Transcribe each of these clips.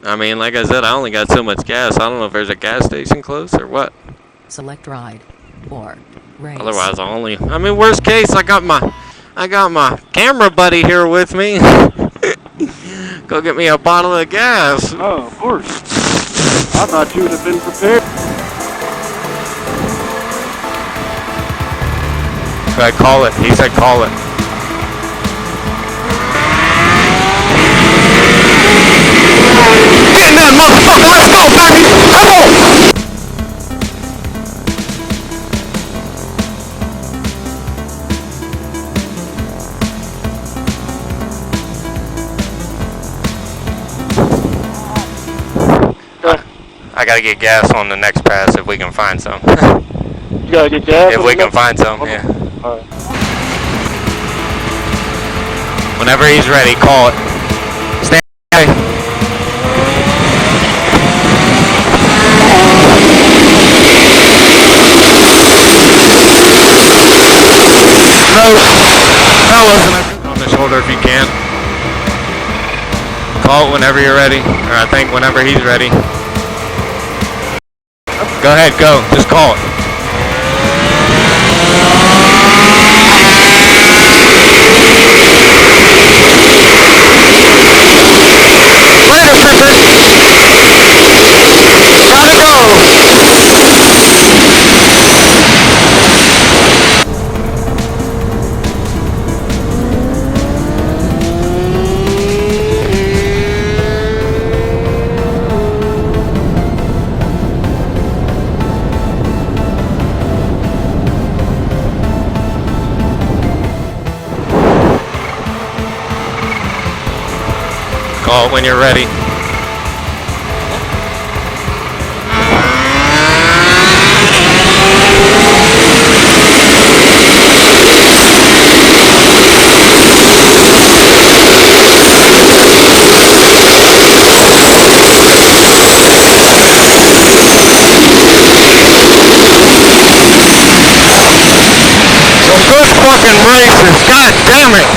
I mean, like I said, I only got so much gas. I don't know if there's a gas station close or what. Select ride or race. Otherwise, I mean, worst case, I got my camera buddy here with me. Go get me a bottle of gas. Oh, of course. I thought you would have been prepared. I call it. He said call it. Get in that motherfucker. Let's go, baby. Come on. I gotta get gas on the next pass if we can find some. You gotta get gas? If we can find some, yeah. Alright. Whenever he's ready, call it. Stand by. No, on the shoulder if you can. Call it whenever you're ready, or I think whenever he's ready. Go ahead, go. Just call it. Later, Tripper. Gotta go. Call it when you're ready. Some good fucking races, god damn it!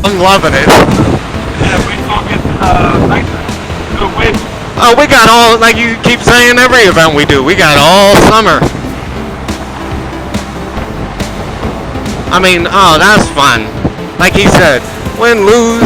I'm loving it. Yeah, we talking good win. Oh, we got all, like you keep saying, every event we do, we got all summer. I mean, oh, that's fun. Like he said, win, lose,